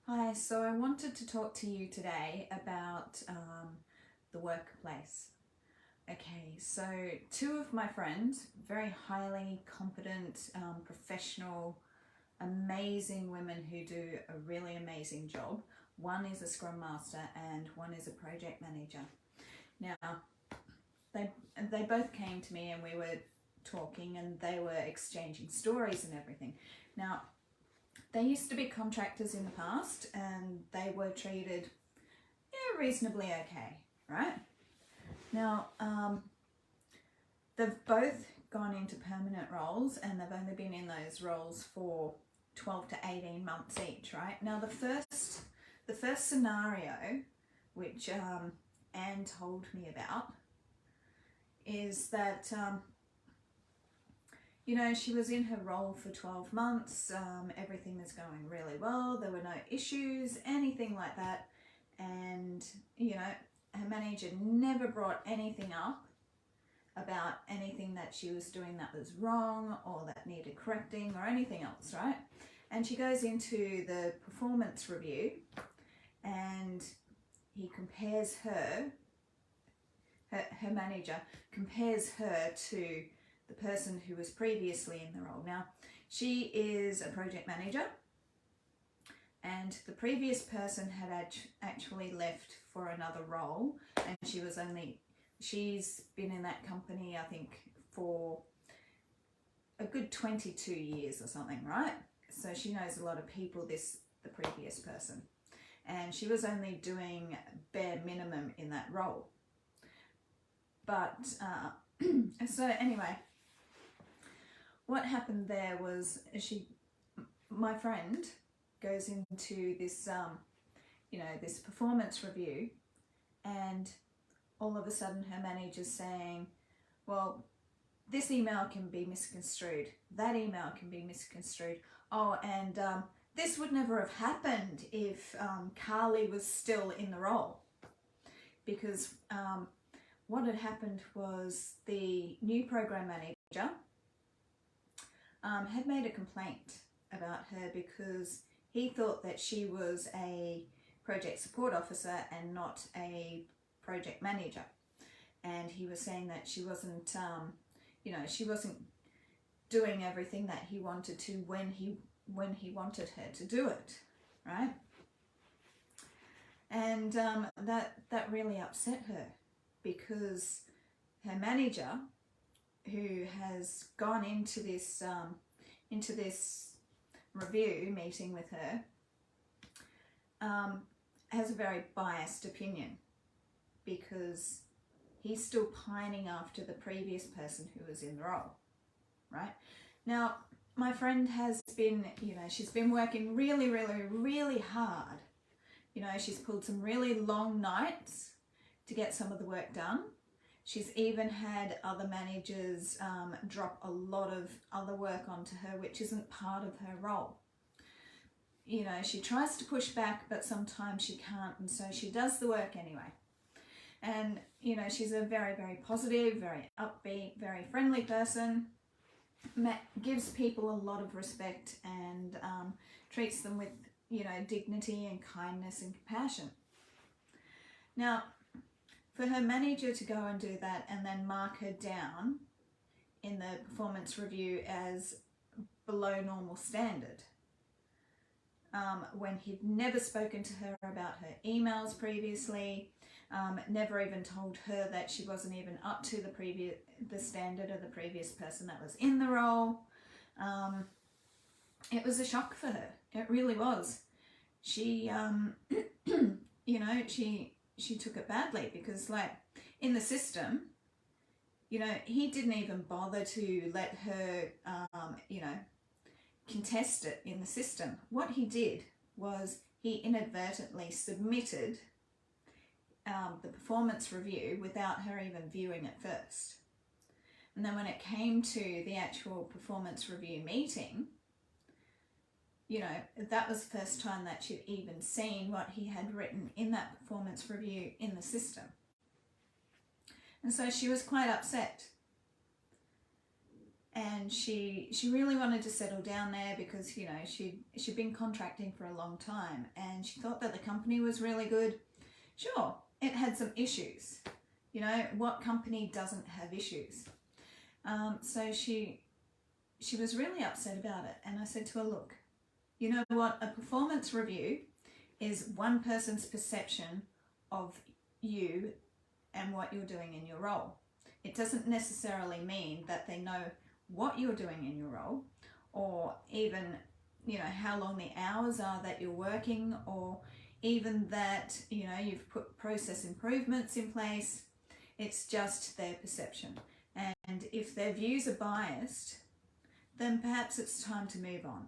Hi, so I wanted to talk to you today about the workplace. Okay, so two of my friends, very highly competent, professional, amazing women who do a really amazing job. One is a Scrum Master and one is a project manager. Now, they both came to me and we were talking and they were exchanging stories and everything. Now, they used to be contractors in the past and they were treated reasonably okay, right? Now, they've both gone into permanent roles and they've only been in those roles for 12 to 18 months each, right? Now, the first scenario, which Anne told me about, is that she was in her role for 12 months, everything was going really well, there were no issues, anything like that, and, her manager never brought anything up about anything that she was doing that was wrong or that needed correcting or anything else, right? And she goes into the performance review and he compares her manager compares her to the person who was previously in the role. Now, she is a project manager and the previous person had actually left for another role and she's been in that company, I think, for a good 22 years or something, right? So she knows a lot of people, the previous person. And she was only doing bare minimum in that role. But, so anyway, what happened there was my friend goes into this, this performance review and all of a sudden her manager's saying, well, this email can be misconstrued, that email can be misconstrued. Oh, and this would never have happened if Carly was still in the role. Because what had happened was the new program manager had made a complaint about her because he thought that she was a project support officer and not a project manager. And he was saying that she wasn't, she wasn't doing everything that he wanted to when he wanted her to do it, right? And that really upset her because her manager, who has gone into this review meeting with her, has a very biased opinion because he's still pining after the previous person who was in the role, right? Now, my friend has been, she's been working really, really, really hard. She's pulled some really long nights to get some of the work done. She's even had other managers drop a lot of other work onto her, which isn't part of her role. She tries to push back, but sometimes she can't, and so she does the work anyway. And, she's a very, very positive, very upbeat, very friendly person, gives people a lot of respect and treats them with, dignity and kindness and compassion. Now, for her manager to go and do that and then mark her down in the performance review as below normal standard, when he'd never spoken to her about her emails previously, never even told her that she wasn't even up to the standard of the previous person that was in the role. It was a shock for her. It really was. She, she took it badly because, like, in the system, he didn't even bother to let her, contest it in the system. What he did was he inadvertently submitted the performance review without her even viewing it first. And then when it came to the actual performance review meeting, that was the first time that she'd even seen what he had written in that performance review in the system. And so she was quite upset. and she really wanted to settle down there because, you know, she'd been contracting for a long time, and she thought that the company was really good. Sure, it had some issues. You know, what company doesn't have issues? So she was really upset about it, and I said to her, look, you know what, a performance review is one person's perception of you and what you're doing in your role. It doesn't necessarily mean that they know what you're doing in your role, or even, you know, how long the hours are that you're working, or even that, you know, you've put process improvements in place. It's just their perception. And if their views are biased, then perhaps it's time to move on.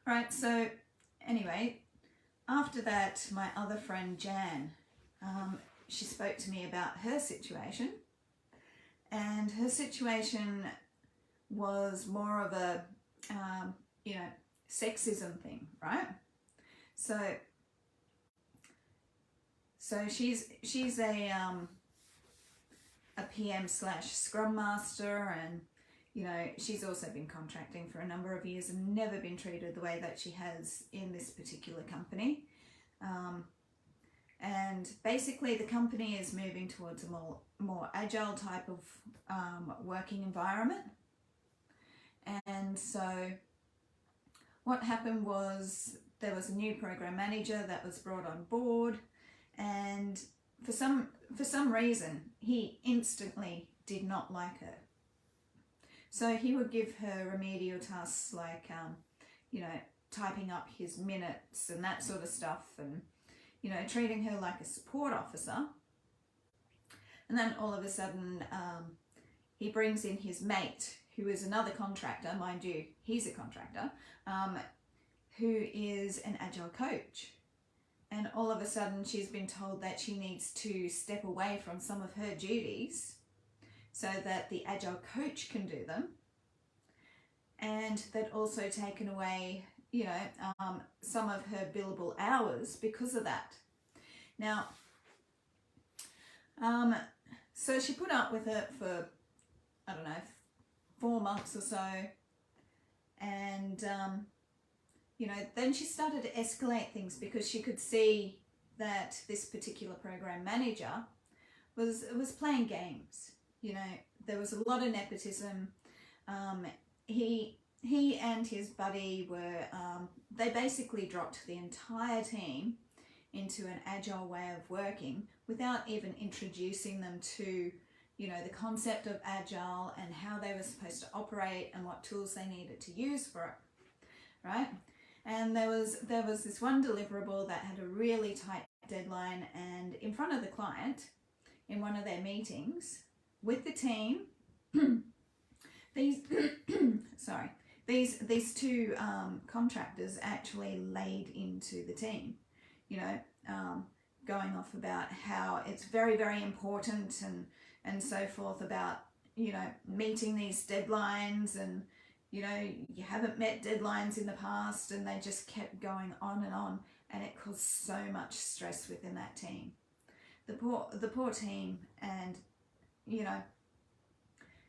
Right, so anyway, after that, my other friend Jan, she spoke to me about her situation, and her situation was more of a, you know, sexism thing, right? So she's a PM / Scrum Master, and, you know, she's also been contracting for a number of years and never been treated the way that she has in this particular company. And basically the company is moving towards a more agile type of working environment. And so what happened was there was a new program manager that was brought on board, and for some reason he instantly did not like her. So he would give her remedial tasks like, you know, typing up his minutes and that sort of stuff, and, you know, treating her like a support officer. And then all of a sudden, he brings in his mate, who is another contractor, mind you, he's a contractor, who is an agile coach. And all of a sudden she's been told that she needs to step away from some of her duties so that the agile coach can do them. And that also taken away, you know, some of her billable hours because of that. Now, so she put up with it for, I don't know, 4 months or so. And, you know, then she started to escalate things because she could see that this particular program manager was playing games. You know, there was a lot of nepotism. He and his buddy were, they basically dropped the entire team into an agile way of working without even introducing them to, you know, the concept of agile and how they were supposed to operate and what tools they needed to use for it, right? And there was this one deliverable that had a really tight deadline, and in front of the client, in one of their meetings with the team, these these two contractors actually laid into the team, you know, going off about how it's very, very important and so forth about, you know, meeting these deadlines, and, you know, you haven't met deadlines in the past, and they just kept going on, and it caused so much stress within that team. The poor team, and, you know,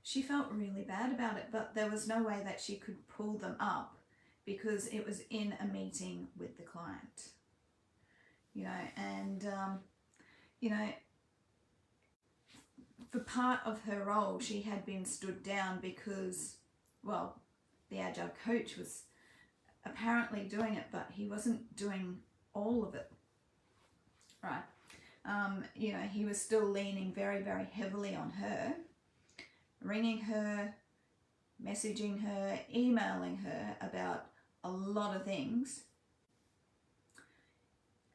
she felt really bad about it, but there was no way that she could pull them up because it was in a meeting with the client, you know, and, you know, for part of her role, she had been stood down because, well, the agile coach was apparently doing it, but he wasn't doing all of it, right? You know, he was still leaning very, very heavily on her, ringing her, messaging her, emailing her about a lot of things.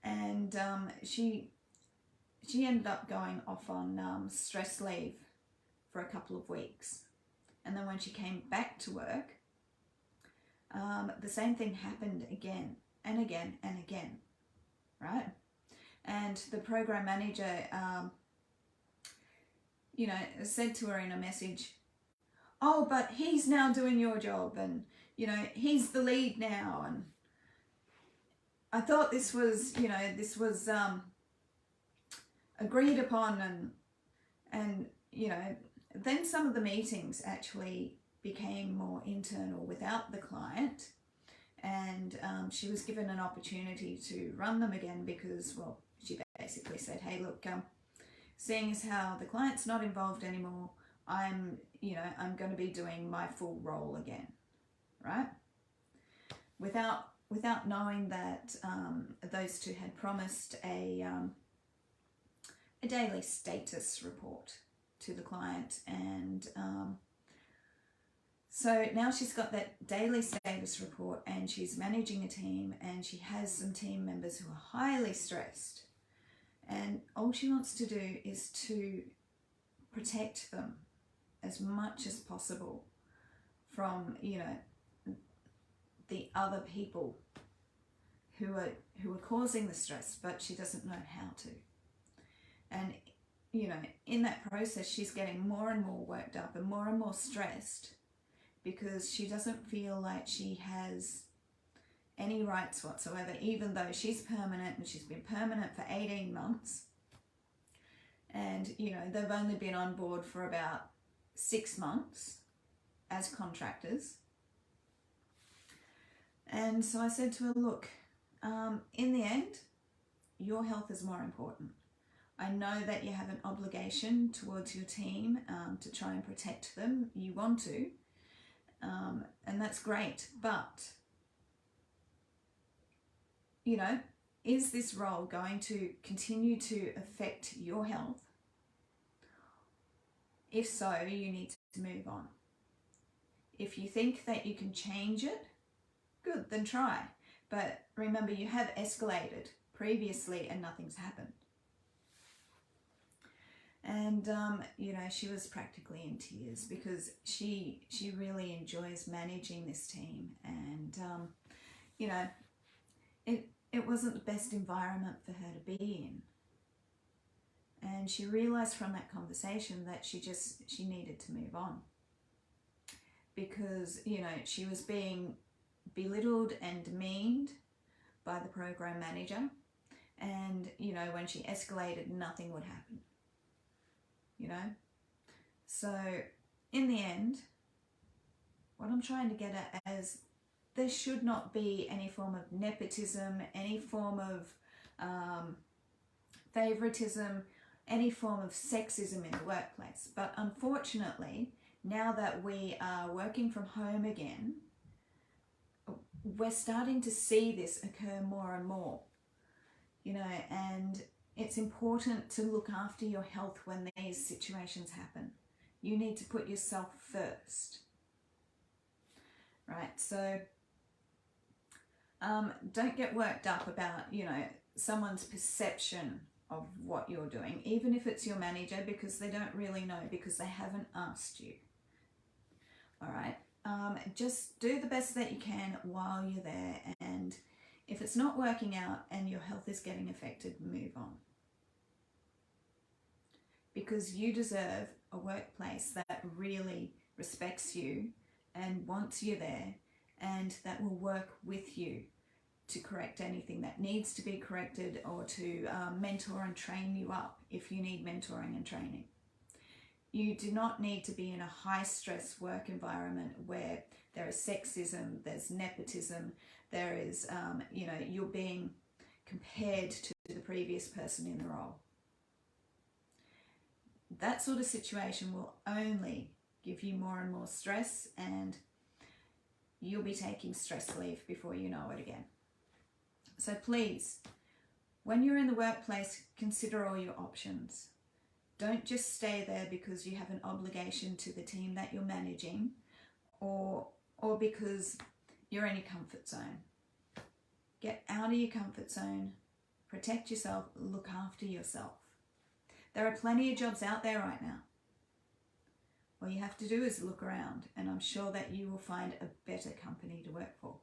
And she ended up going off on stress leave for a couple of weeks. And then when she came back to work, the same thing happened again and again and again, right? And the program manager, you know, said to her in a message, oh, but he's now doing your job, and, you know, he's the lead now, and I thought this was, you know, this was agreed upon, and you know, Then some of the meetings actually became more internal without the client, and she was given an opportunity to run them again because, well, she basically said, hey, look, seeing as how the client's not involved anymore, I'm going to be doing my full role again, right? Without knowing that those two had promised a daily status report to the client, and so now she's got that daily status report, and she's managing a team, and she has some team members who are highly stressed, and all she wants to do is to protect them as much as possible from, the other people who are causing the stress, but she doesn't know how to. And in that process, she's getting more and more worked up and more stressed because she doesn't feel like she has any rights whatsoever, even though she's permanent, and she's been permanent for 18 months. And, they've only been on board for about 6 months as contractors. And so I said to her, look, in the end, your health is more important. I know that you have an obligation towards your team to try and protect them. You want to, and that's great. But, is this role going to continue to affect your health? If so, you need to move on. If you think that you can change it, good, then try. But remember, you have escalated previously and nothing's happened. And, she was practically in tears because she really enjoys managing this team. And, it wasn't the best environment for her to be in. And she realised from that conversation that she needed to move on. Because, she was being belittled and demeaned by the program manager. And, when she escalated, nothing would happen. So in the end, what I'm trying to get at is there should not be any form of nepotism, any form of favoritism, any form of sexism in the workplace. But unfortunately, now that we are working from home again, we're starting to see this occur more and more, and it's important to look after your health when these situations happen. You need to put yourself first, right? So don't get worked up about, someone's perception of what you're doing, even if it's your manager, because they don't really know, because they haven't asked you. All right? Just do the best that you can while you're there, and if it's not working out and your health is getting affected, move on. Because you deserve a workplace that really respects you and wants you there, and that will work with you to correct anything that needs to be corrected, or to mentor and train you up if you need mentoring and training. You do not need to be in a high-stress work environment where there is sexism, there's nepotism, there is, you're being compared to the previous person in the role. That sort of situation will only give you more and more stress, and you'll be taking stress leave before you know it again. So please, when you're in the workplace, consider all your options. Don't just stay there because you have an obligation to the team that you're managing, or because you're in your comfort zone. Get out of your comfort zone, protect yourself, look after yourself. There are plenty of jobs out there right now. All you have to do is look around, and I'm sure that you will find a better company to work for.